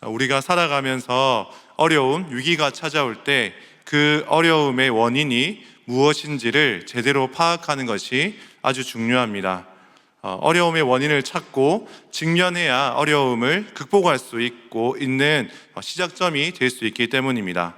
우리가 살아가면서 어려움, 위기가 찾아올 때 그 어려움의 원인이 무엇인지를 제대로 파악하는 것이 아주 중요합니다. 어려움의 원인을 찾고 직면해야 어려움을 극복할 수 있는 시작점이 될 수 있기 때문입니다.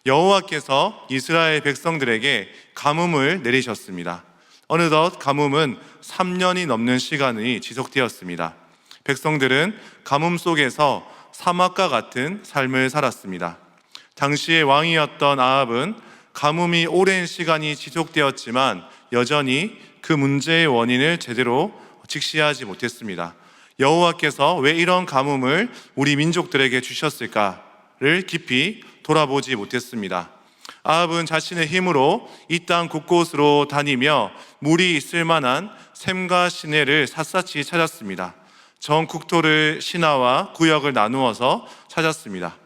여호와께서 이스라엘 백성들에게 가뭄을 내리셨습니다. 어느덧 가뭄은 3년이 넘는 시간이 지속되었습니다. 백성들은 가뭄 속에서 사막과 같은 삶을 살았습니다. 당시의 왕이었던 아합은 가뭄이 오랜 시간이 지속되었지만 여전히 그 문제의 원인을 제대로 직시하지 못했습니다. 여호와께서 왜 이런 가뭄을 우리 민족들에게 주셨을까를 깊이 돌아보지 못했습니다. 아합은 자신의 힘으로 이 땅 곳곳으로 다니며 물이 있을 만한 샘과 시내를 샅샅이 찾았습니다. 전 국토를 신하와 구역을 나누어서 찾았습니다.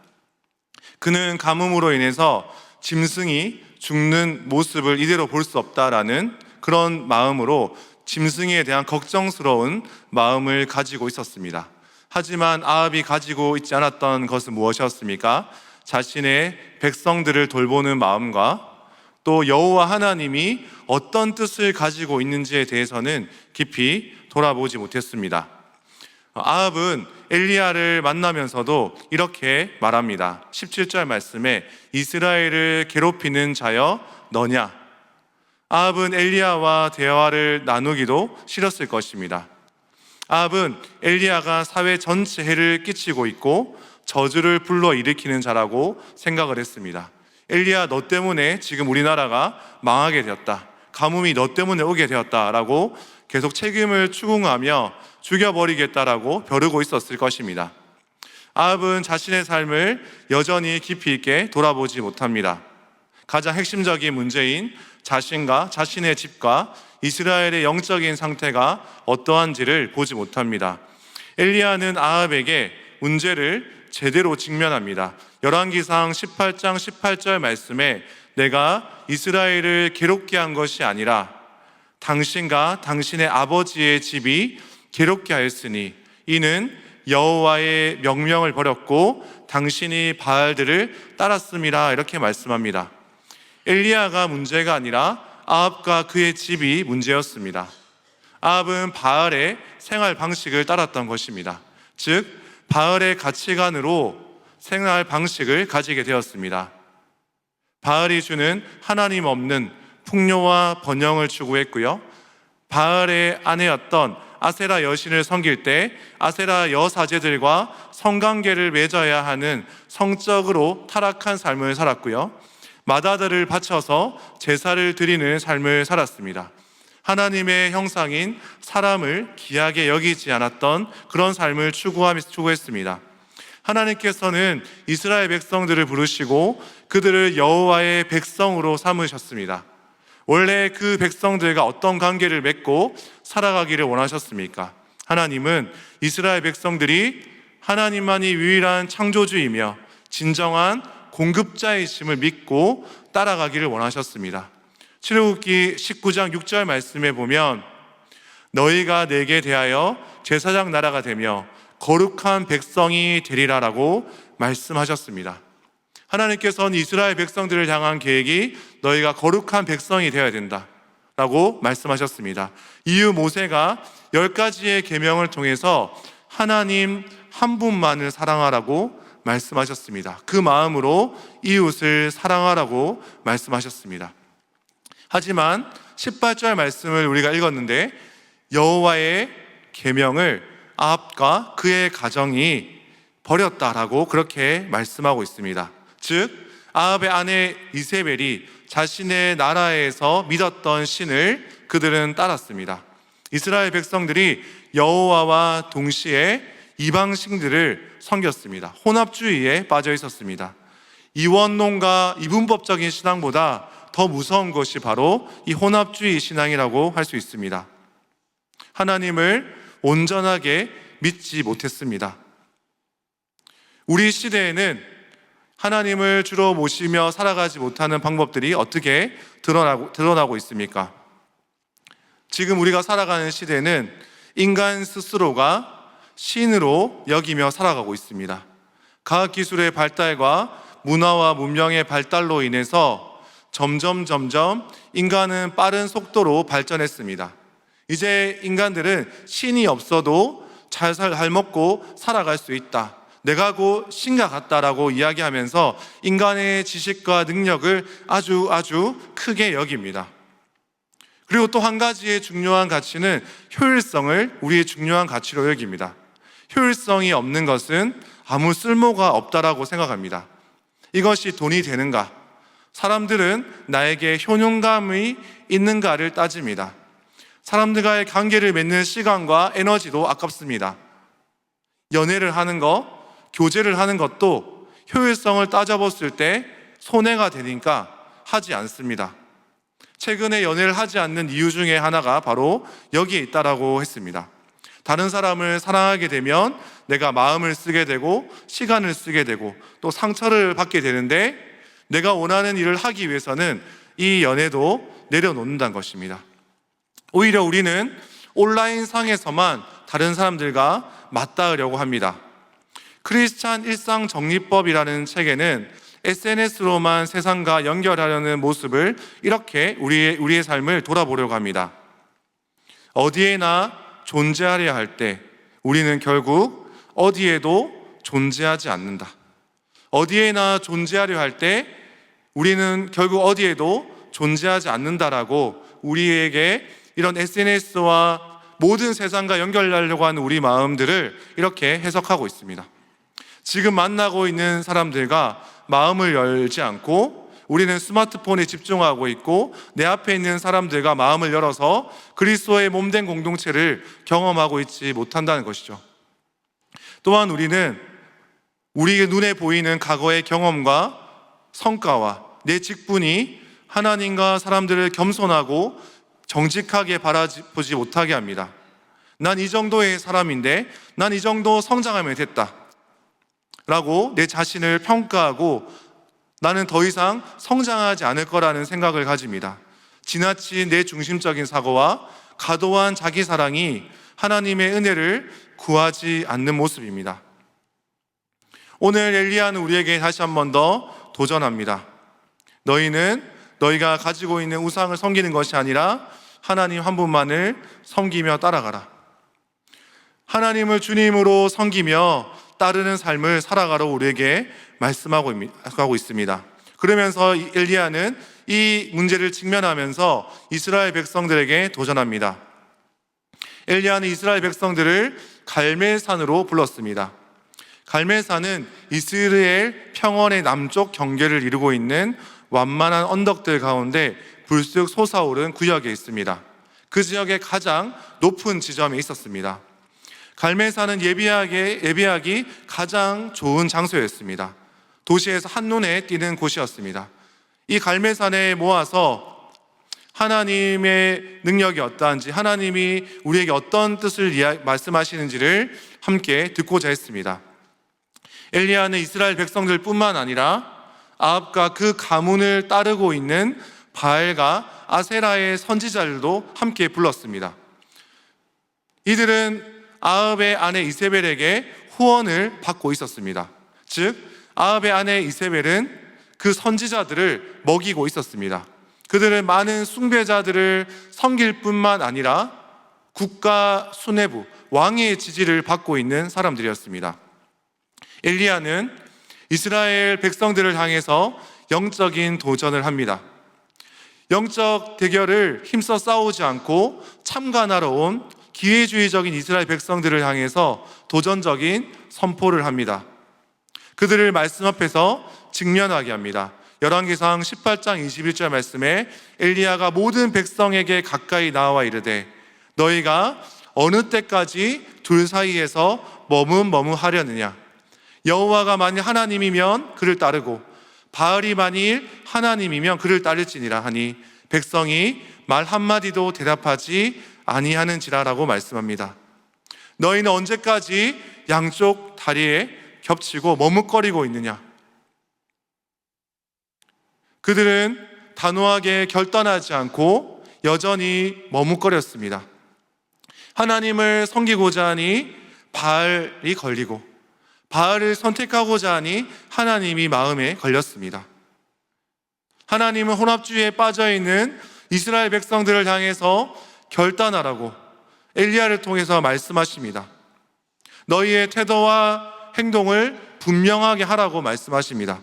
그는 가뭄으로 인해서 짐승이 죽는 모습을 이대로 볼 수 없다라는 그런 마음으로 짐승에 대한 걱정스러운 마음을 가지고 있었습니다. 하지만 아합이 가지고 있지 않았던 것은 무엇이었습니까? 자신의 백성들을 돌보는 마음과 또 여호와 하나님이 어떤 뜻을 가지고 있는지에 대해서는 깊이 돌아보지 못했습니다. 아합은 엘리야를 만나면서도 이렇게 말합니다. 17절 말씀에 이스라엘을 괴롭히는 자여 너냐? 아합은 엘리야와 대화를 나누기도 싫었을 것입니다. 아합은 엘리야가 사회 전체에 해를 끼치고 있고 저주를 불러일으키는 자라고 생각을 했습니다. 엘리야, 너 때문에 지금 우리나라가 망하게 되었다. 가뭄이 너 때문에 오게 되었다라고 계속 책임을 추궁하며 죽여버리겠다라고 벼르고 있었을 것입니다. 아합은 자신의 삶을 여전히 깊이 있게 돌아보지 못합니다. 가장 핵심적인 문제인 자신과 자신의 집과 이스라엘의 영적인 상태가 어떠한지를 보지 못합니다. 엘리야는 아합에게 문제를 제대로 직면합니다. 열왕기상 18장 18절 말씀에 내가 이스라엘을 괴롭게 한 것이 아니라 당신과 당신의 아버지의 집이 괴롭게 하였으니 이는 여호와의 명령을 버렸고 당신이 바알들을 따랐음이라 이렇게 말씀합니다. 엘리야가 문제가 아니라 아합과 그의 집이 문제였습니다. 아합은 바알의 생활 방식을 따랐던 것입니다. 즉 바알의 가치관으로 생활 방식을 가지게 되었습니다. 바알이 주는 하나님 없는 풍요와 번영을 추구했고요. 바알의 아내였던 아세라 여신을 섬길 때 아세라 여사제들과 성관계를 맺어야 하는 성적으로 타락한 삶을 살았고요. 마다들을 바쳐서 제사를 드리는 삶을 살았습니다. 하나님의 형상인 사람을 귀하게 여기지 않았던 그런 삶을 추구했습니다. 하나님께서는 이스라엘 백성들을 부르시고 그들을 여호와의 백성으로 삼으셨습니다. 원래 그 백성들과 어떤 관계를 맺고 살아가기를 원하셨습니까? 하나님은 이스라엘 백성들이 하나님만이 유일한 창조주이며 진정한 공급자이심을 믿고 따라가기를 원하셨습니다. 출애굽기 19장 6절 말씀에 보면 너희가 내게 대하여 제사장 나라가 되며 거룩한 백성이 되리라라고 말씀하셨습니다. 하나님께서는 이스라엘 백성들을 향한 계획이 너희가 거룩한 백성이 되어야 된다라고 말씀하셨습니다. 이후 모세가 10가지의 계명을 통해서 하나님 한 분만을 사랑하라고 말씀하셨습니다. 그 마음으로 이웃을 사랑하라고 말씀하셨습니다. 하지만 18절 말씀을 우리가 읽었는데 여호와의 계명을 아합과 그의 가정이 버렸다라고 그렇게 말씀하고 있습니다. 즉 아합의 아내 이세벨이 자신의 나라에서 믿었던 신을 그들은 따랐습니다. 이스라엘 백성들이 여호와와 동시에 이방신들을 섬겼습니다. 혼합주의에 빠져 있었습니다. 이원론과 이분법적인 신앙보다 더 무서운 것이 바로 이 혼합주의 신앙이라고 할 수 있습니다. 하나님을 온전하게 믿지 못했습니다. 우리 시대에는 하나님을 주로 모시며 살아가지 못하는 방법들이 어떻게 드러나고 있습니까? 지금 우리가 살아가는 시대는 인간 스스로가 신으로 여기며 살아가고 있습니다. 과학기술의 발달과 문화와 문명의 발달로 인해서 점점 인간은 빠른 속도로 발전했습니다. 이제 인간들은 신이 없어도 잘 먹고 살아갈 수 있다. 내가 곧 신과 같다라고 이야기하면서 인간의 지식과 능력을 아주 크게 여깁니다. 그리고 또 한 가지의 중요한 가치는 효율성을 우리의 중요한 가치로 여깁니다. 효율성이 없는 것은 아무 쓸모가 없다라고 생각합니다. 이것이 돈이 되는가? 사람들은 나에게 효능감이 있는가를 따집니다. 사람들과의 관계를 맺는 시간과 에너지도 아깝습니다. 연애를 하는 것, 교제를 하는 것도 효율성을 따져봤을 때 손해가 되니까 하지 않습니다. 최근에 연애를 하지 않는 이유 중에 하나가 바로 여기에 있다라고 했습니다. 다른 사람을 사랑하게 되면 내가 마음을 쓰게 되고 시간을 쓰게 되고 또 상처를 받게 되는데 내가 원하는 일을 하기 위해서는 이 연애도 내려놓는다는 것입니다. 오히려 우리는 온라인 상에서만 다른 사람들과 맞닿으려고 합니다. 크리스찬 일상정리법이라는 책에는 SNS로만 세상과 연결하려는 모습을 이렇게 우리의 삶을 돌아보려고 합니다. 어디에나 존재하려 할 때 우리는 결국 어디에도 존재하지 않는다. 어디에나 존재하려 할 때 우리는 결국 어디에도 존재하지 않는다라고 우리에게 이런 SNS와 모든 세상과 연결하려고 하는 우리 마음들을 이렇게 해석하고 있습니다. 지금 만나고 있는 사람들과 마음을 열지 않고 우리는 스마트폰에 집중하고 있고 내 앞에 있는 사람들과 마음을 열어서 그리스도의 몸된 공동체를 경험하고 있지 못한다는 것이죠. 또한 우리는 우리의 눈에 보이는 과거의 경험과 성과와 내 직분이 하나님과 사람들을 겸손하고 정직하게 바라보지 못하게 합니다. 난 이 정도의 사람인데 난 이 정도 성장하면 됐다 라고 내 자신을 평가하고 나는 더 이상 성장하지 않을 거라는 생각을 가집니다. 지나친 내 중심적인 사고와 과도한 자기 사랑이 하나님의 은혜를 구하지 않는 모습입니다. 오늘 엘리야는 우리에게 다시 한 번 더 도전합니다. 너희는 너희가 가지고 있는 우상을 섬기는 것이 아니라 하나님 한 분만을 섬기며 따라가라. 하나님을 주님으로 섬기며 따르는 삶을 살아가라고 우리에게 말씀하고 있습니다. 그러면서 엘리야는 이 문제를 직면하면서 이스라엘 백성들에게 도전합니다. 엘리야는 이스라엘 백성들을 갈멜산으로 불렀습니다. 갈멜산은 이스라엘 평원의 남쪽 경계를 이루고 있는 완만한 언덕들 가운데 불쑥 솟아오른 구역에 있습니다. 그 지역의 가장 높은 지점에 있었습니다. 갈멜산은 예배하기 가장 좋은 장소였습니다. 도시에서 한눈에 띄는 곳이었습니다. 이 갈멜산에 모아서 하나님의 능력이 어떠한지, 하나님이 우리에게 어떤 뜻을 말씀하시는지를 함께 듣고자 했습니다. 엘리야는 이스라엘 백성들 뿐만 아니라 아합과 그 가문을 따르고 있는 바알과 아세라의 선지자들도 함께 불렀습니다. 이들은 아합의 아내 이세벨에게 후원을 받고 있었습니다. 즉 아합의 아내 이세벨은 그 선지자들을 먹이고 있었습니다. 그들은 많은 숭배자들을 섬길 뿐만 아니라 국가 수뇌부, 왕의 지지를 받고 있는 사람들이었습니다. 엘리야는 이스라엘 백성들을 향해서 영적인 도전을 합니다. 영적 대결을 힘써 싸우지 않고 참관하러 온 기회주의적인 이스라엘 백성들을 향해서 도전적인 선포를 합니다. 그들을 말씀 앞에서 직면하게 합니다. 열왕기상 18장 21절 말씀에 엘리야가 모든 백성에게 가까이 나와 이르되 너희가 어느 때까지 둘 사이에서 머뭇머뭇하려느냐. 여호와가 만일 하나님이면 그를 따르고 바알이 만일 하나님이면 그를 따를지니라 하니 백성이 말 한마디도 대답하지 아니하는지라라고 말씀합니다. 너희는 언제까지 양쪽 다리에 겹치고 머뭇거리고 있느냐. 그들은 단호하게 결단하지 않고 여전히 머뭇거렸습니다. 하나님을 섬기고자 하니 바알이 걸리고 바알을 선택하고자 하니 하나님이 마음에 걸렸습니다. 하나님은 혼합주의에 빠져있는 이스라엘 백성들을 향해서 결단하라고 엘리야를 통해서 말씀하십니다. 너희의 태도와 행동을 분명하게 하라고 말씀하십니다.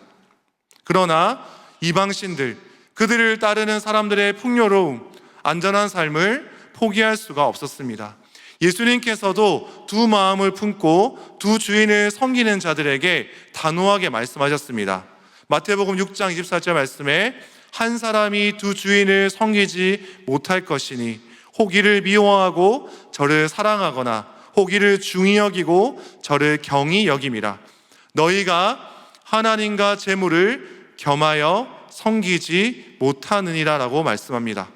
그러나 이방신들, 그들을 따르는 사람들의 풍요로움, 안전한 삶을 포기할 수가 없었습니다. 예수님께서도 두 마음을 품고 두 주인을 섬기는 자들에게 단호하게 말씀하셨습니다. 마태복음 6장 24절 말씀에 한 사람이 두 주인을 섬기지 못할 것이니 혹 이를 미워하고 저를 사랑하거나 혹 이를 중히 여기고 저를 경히 여김이라. 너희가 하나님과 재물을 겸하여 섬기지 못하느니라 라고 말씀합니다.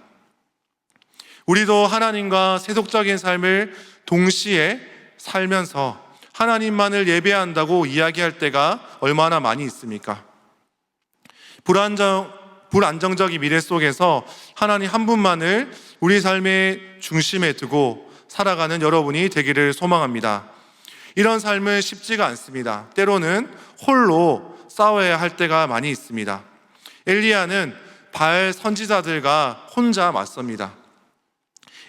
우리도 하나님과 세속적인 삶을 동시에 살면서 하나님만을 예배한다고 이야기할 때가 얼마나 많이 있습니까? 불안정적인 미래 속에서 하나님 한 분만을 우리 삶의 중심에 두고 살아가는 여러분이 되기를 소망합니다. 이런 삶은 쉽지가 않습니다. 때로는 홀로 싸워야 할 때가 많이 있습니다. 엘리야는 바알 선지자들과 혼자 맞섭니다.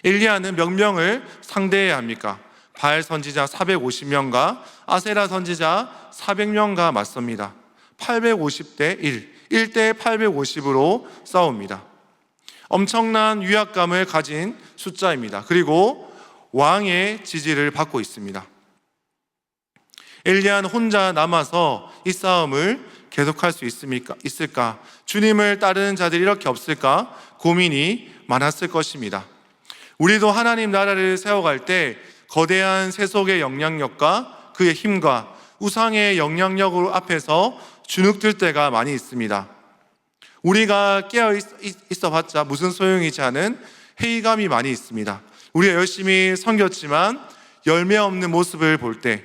엘리야는 몇 명을 상대해야 합니까? 바알 선지자 450명과 아세라 선지자 400명과 맞섭니다. 850대 1대 850으로 싸웁니다. 엄청난 위압감을 가진 숫자입니다. 그리고 왕의 지지를 받고 있습니다. 엘리야는 혼자 남아서 이 싸움을 계속할 수 있을까? 주님을 따르는 자들이 이렇게 없을까? 고민이 많았을 것입니다. 우리도 하나님 나라를 세워갈 때 거대한 세속의 영향력과 그의 힘과 우상의 영향력으로 앞에서 주눅들 때가 많이 있습니다. 우리가 깨어 있어봤자 무슨 소용이지 않은 회의감이 많이 있습니다. 우리가 열심히 섬겼지만 열매 없는 모습을 볼 때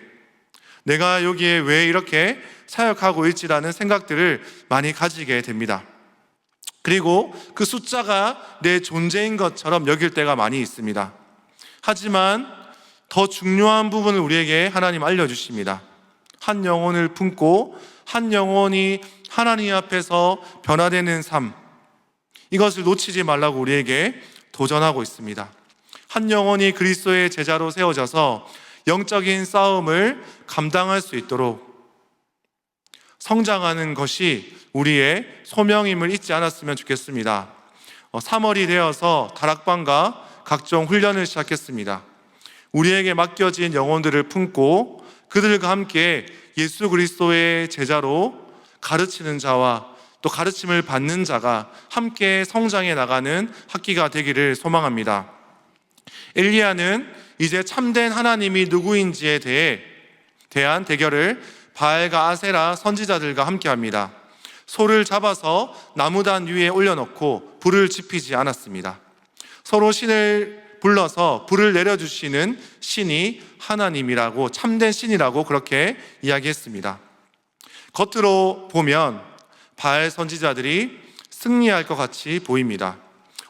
내가 여기에 왜 이렇게 사역하고 있지라는 생각들을 많이 가지게 됩니다. 그리고 그 숫자가 내 존재인 것처럼 여길 때가 많이 있습니다. 하지만 더 중요한 부분을 우리에게 하나님 알려주십니다. 한 영혼을 품고 한 영혼이 하나님 앞에서 변화되는 삶, 이것을 놓치지 말라고 우리에게 도전하고 있습니다. 한 영혼이 그리스도의 제자로 세워져서 영적인 싸움을 감당할 수 있도록 성장하는 것이 우리의 소명임을 잊지 않았으면 좋겠습니다. 3월이 되어서 다락방과 각종 훈련을 시작했습니다. 우리에게 맡겨진 영혼들을 품고 그들과 함께 예수 그리스도의 제자로 가르치는 자와 또 가르침을 받는 자가 함께 성장해 나가는 학기가 되기를 소망합니다. 엘리야는 이제 참된 하나님이 누구인지에 대한 대결을 바알과 아세라 선지자들과 함께 합니다. 소를 잡아서 나무단 위에 올려놓고 불을 지피지 않았습니다. 서로 신을 불러서 불을 내려주시는 신이 하나님이라고, 참된 신이라고 그렇게 이야기했습니다. 겉으로 보면 바알 선지자들이 승리할 것 같이 보입니다.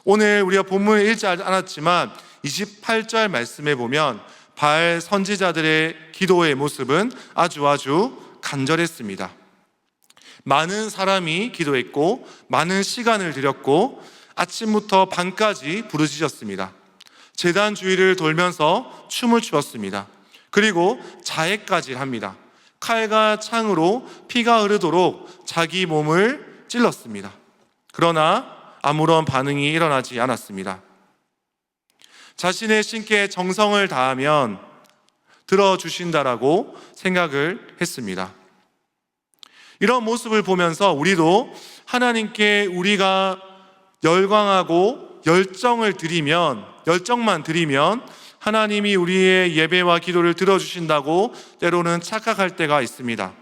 오늘 우리가 본문을 읽지 않았지만 28절 말씀에 보면 바알 선지자들의 기도의 모습은 아주 간절했습니다. 많은 사람이 기도했고 많은 시간을 들였고 아침부터 밤까지 부르짖었습니다. 제단 주위를 돌면서 춤을 추었습니다. 그리고 자해까지 합니다. 칼과 창으로 피가 흐르도록 자기 몸을 찔렀습니다. 그러나 아무런 반응이 일어나지 않았습니다. 자신의 신께 정성을 다하면 들어주신다라고 생각을 했습니다. 이런 모습을 보면서 우리도 하나님께 우리가 열광하고 열정만 드리면 하나님이 우리의 예배와 기도를 들어주신다고 때로는 착각할 때가 있습니다.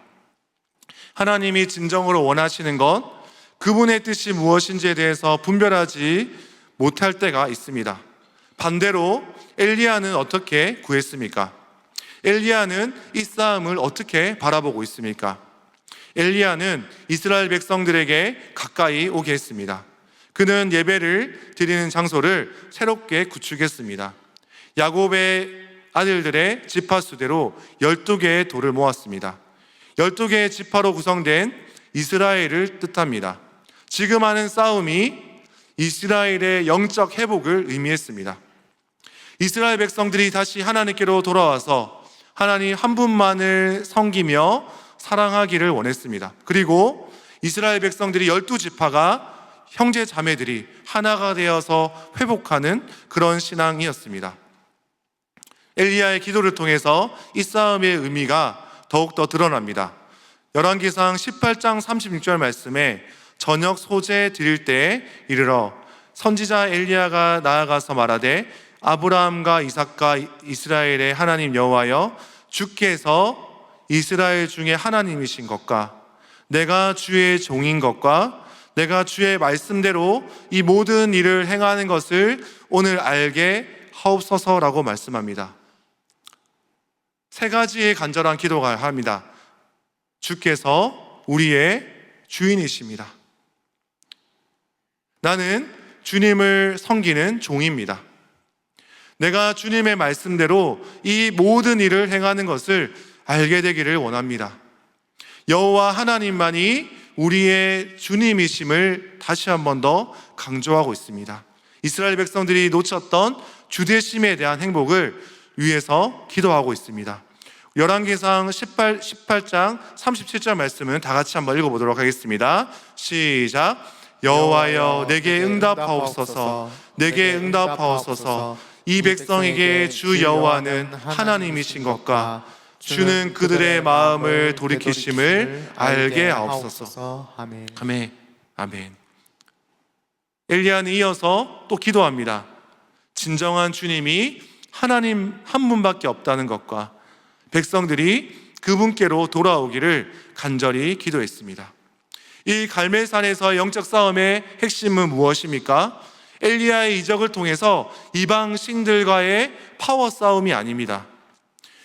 하나님이 진정으로 원하시는 것, 그분의 뜻이 무엇인지에 대해서 분별하지 못할 때가 있습니다. 반대로 엘리야는 어떻게 구했습니까? 엘리야는 이 싸움을 어떻게 바라보고 있습니까? 엘리야는 이스라엘 백성들에게 가까이 오게 했습니다. 그는 예배를 드리는 장소를 새롭게 구축했습니다. 야곱의 아들들의 지파수대로 12개의 돌을 모았습니다. 12개의 지파로 구성된 이스라엘을 뜻합니다. 지금 하는 싸움이 이스라엘의 영적 회복을 의미했습니다. 이스라엘 백성들이 다시 하나님께로 돌아와서 하나님 한 분만을 섬기며 사랑하기를 원했습니다. 그리고 이스라엘 백성들이 12지파가 형제 자매들이 하나가 되어서 회복하는 그런 신앙이었습니다. 엘리야의 기도를 통해서 이 싸움의 의미가 더욱더 드러납니다. 열왕기상 18장 36절 말씀에 저녁 소재 드릴 때에 이르러 선지자 엘리야가 나아가서 말하되 아브라함과 이삭과 이스라엘의 하나님 여호와여, 주께서 이스라엘 중에 하나님이신 것과 내가 주의 종인 것과 내가 주의 말씀대로 이 모든 일을 행하는 것을 오늘 알게 하옵소서라고 말씀합니다. 세 가지의 간절한 기도가 합니다. 주께서 우리의 주인이십니다. 나는 주님을 섬기는 종입니다. 내가 주님의 말씀대로 이 모든 일을 행하는 것을 알게 되기를 원합니다. 여호와 하나님만이 우리의 주님이심을 다시 한 번 더 강조하고 있습니다. 이스라엘 백성들이 놓쳤던 주되심에 대한 행복을 위해서 기도하고 있습니다. 열왕기상 18장 37절 말씀은 다 같이 한번 읽어보도록 하겠습니다. 시작. 여호와여, 내게 응답하옵소서. 내게 응답하옵소서. 이 백성에게 주 여호와는 하나님이신 것과 주는 그들의 마음을 돌이키심을 알게 하옵소서. 아멘. 아멘. 아멘. 엘리야는 이어서 또 기도합니다. 진정한 주님이 하나님 한 분밖에 없다는 것과 백성들이 그분께로 돌아오기를 간절히 기도했습니다. 이 갈멜산에서 영적 싸움의 핵심은 무엇입니까? 엘리야의 이적을 통해서 이방 신들과의 파워 싸움이 아닙니다.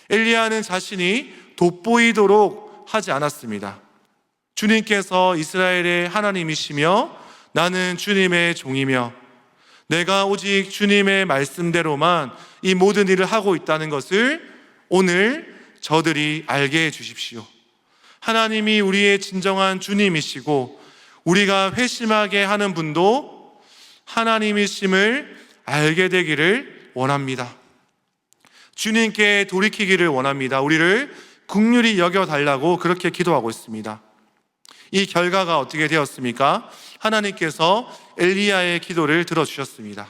엘리야는 자신이 돋보이도록 하지 않았습니다. 주님께서 이스라엘의 하나님이시며 나는 주님의 종이며 내가 오직 주님의 말씀대로만 이 모든 일을 하고 있다는 것을 오늘 저들이 알게 해 주십시오. 하나님이 우리의 진정한 주님이시고 우리가 회심하게 하는 분도 하나님이심을 알게 되기를 원합니다. 주님께 돌이키기를 원합니다. 우리를 긍휼히 여겨달라고 그렇게 기도하고 있습니다. 이 결과가 어떻게 되었습니까? 하나님께서 엘리야의 기도를 들어주셨습니다.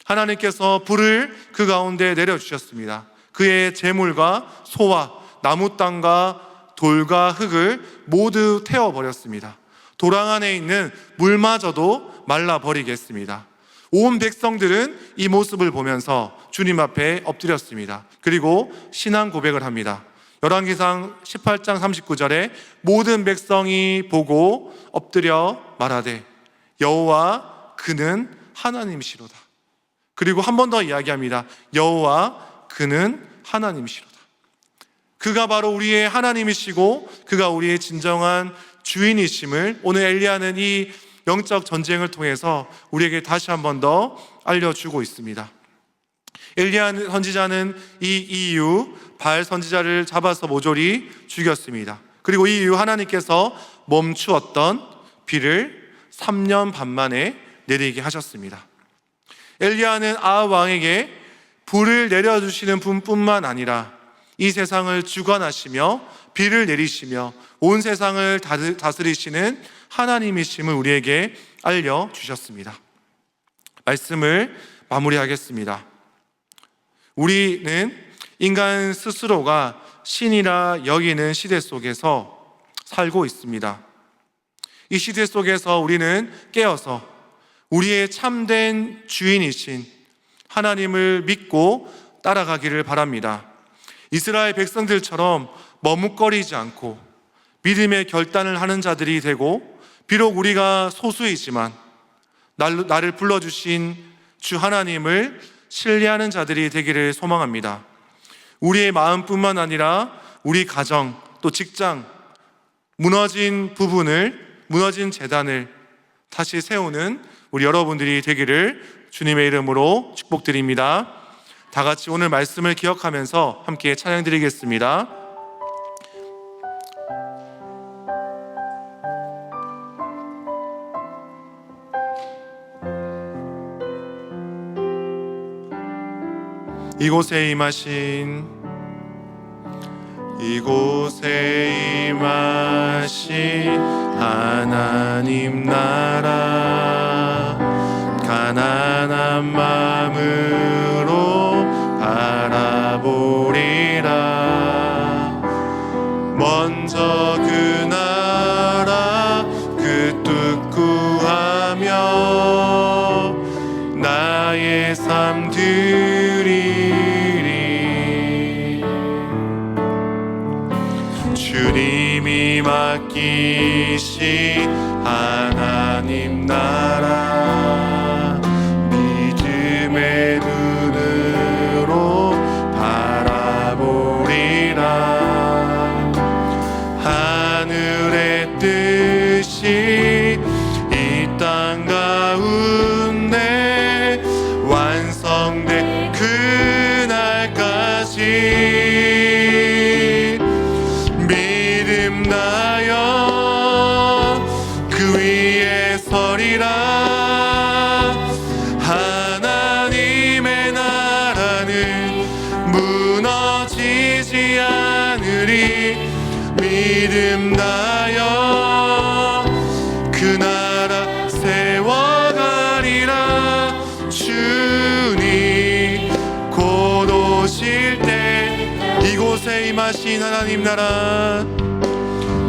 하나님께서 불을 그 가운데 내려주셨습니다. 그의 재물과 소와 나무 땅과 돌과 흙을 모두 태워버렸습니다. 도랑 안에 있는 물마저도 말라버리게 했습니다. 온 백성들은 이 모습을 보면서 주님 앞에 엎드렸습니다. 그리고 신앙 고백을 합니다. 열왕기상 18장 39절에 모든 백성이 보고 엎드려 말하되 여호와 그는 하나님이시로다. 그리고 한 번 더 이야기합니다. 여호와 그는 하나님이시로다. 그가 바로 우리의 하나님이시고 그가 우리의 진정한 주인이심을 오늘 엘리야는 이 영적 전쟁을 통해서 우리에게 다시 한 번 더 알려주고 있습니다. 엘리야 선지자는 이 이후 바알 선지자를 잡아서 모조리 죽였습니다. 그리고 이 이후 하나님께서 멈추었던 비를 3년 반 만에 내리게 하셨습니다. 엘리야는 아합 왕에게 불을 내려주시는 분뿐만 아니라 이 세상을 주관하시며 비를 내리시며 온 세상을 다스리시는 하나님이심을 우리에게 알려주셨습니다. 말씀을 마무리하겠습니다. 우리는 인간 스스로가 신이라 여기는 시대 속에서 살고 있습니다. 이 시대 속에서 우리는 깨어서 우리의 참된 주인이신 하나님을 믿고 따라가기를 바랍니다. 이스라엘 백성들처럼 머뭇거리지 않고 믿음의 결단을 하는 자들이 되고 비록 우리가 소수이지만 나를 불러주신 주 하나님을 신뢰하는 자들이 되기를 소망합니다. 우리의 마음뿐만 아니라 우리 가정 또 직장 무너진 재단을 다시 세우는 우리 여러분들이 되기를 주님의 이름으로 축복드립니다. 다 같이 오늘 말씀을 기억하면서 함께 찬양 드리겠습니다. 이곳에 임하신 하나님 나라 가난한 마음으로 바라보리라. 먼저 그 나라 그 뜻 구하며 나의 삶 드리리. 주님이 맡기신 하나님 나라 믿음의 눈으로 바라보리라. 하늘의 뜻이 이 땅 가운데 완성된 그날까지 믿음 나여 그 위에 서리라. 하나님의 나라는 무너지지 않으리. 믿음 나여 그 나라 세워가리라. 주님 곧 오실 때 이곳에 임하신 하나님 나라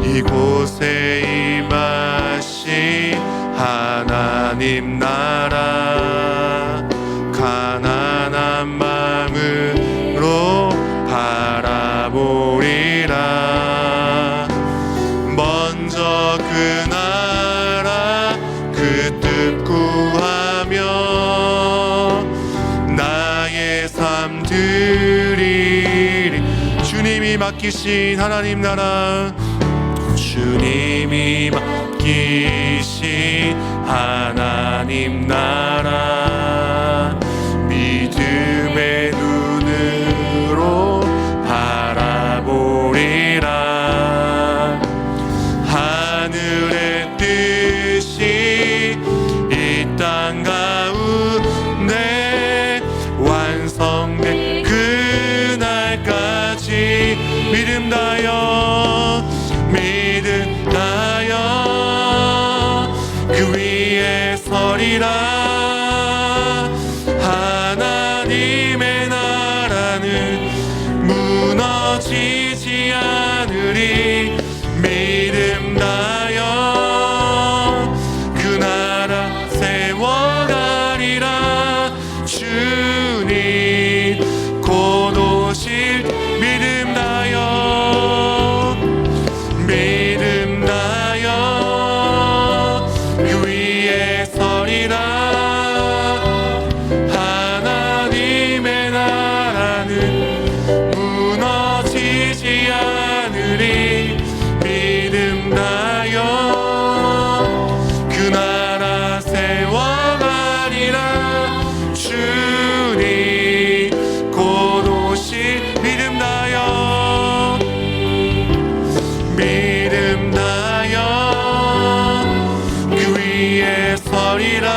이곳에 임하신 하나님 나라 가난한 마음으로 바라보리라. 먼저 그 나라 그 뜻 구하며 나의 삶 드리리. 주님이 맡기신 하나님 나라 주님이 맡기신 하나님 나라 믿음의 눈으로 바라보리라. 하늘의 뜻이 이 땅 가운데 완성된 그날까지 믿음 다여 그 위에 서리라. 하나님의 나라는 무너지지 않으리. 믿음 다여 그 나라 세워가리라. 주님 곧 오실 믿음 다여 믿음 다여 그 위에 서리라. 하나님의 나라는 무너지지 않으리. 믿음 다여 그 나라 세워가리라. 주님 곧 오실 믿음 다여 믿음 다여 그 위에 서리라.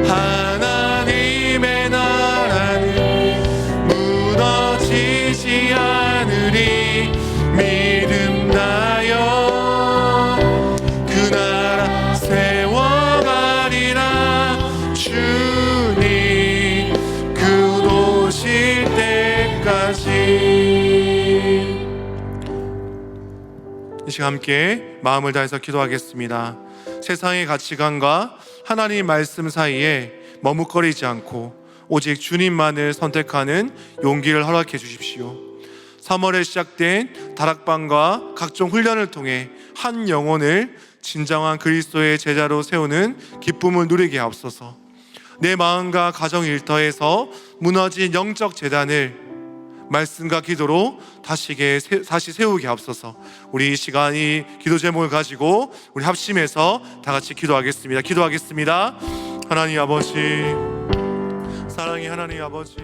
하나님의 나라는 무너지지 않으리. 믿음 다여 그 나라 세워가리라. 주님 그 오실 때까지. 이 시간 함께 마음을 다해서 기도하겠습니다. 세상의 가치관과 하나님 말씀 사이에 머뭇거리지 않고 오직 주님만을 선택하는 용기를 허락해 주십시오. 3월에 시작된 다락방과 각종 훈련을 통해 한 영혼을 진정한 그리스도의 제자로 세우는 기쁨을 누리게 하옵소서. 내 마음과 가정 일터에서 무너진 영적 재단을 말씀과 기도로 다시 세우게 하옵소서. 우리 이 시간 이 기도 제목을 가지고 우리 합심해서 다 같이 기도하겠습니다. 하나님 아버지, 사랑의 하나님 아버지,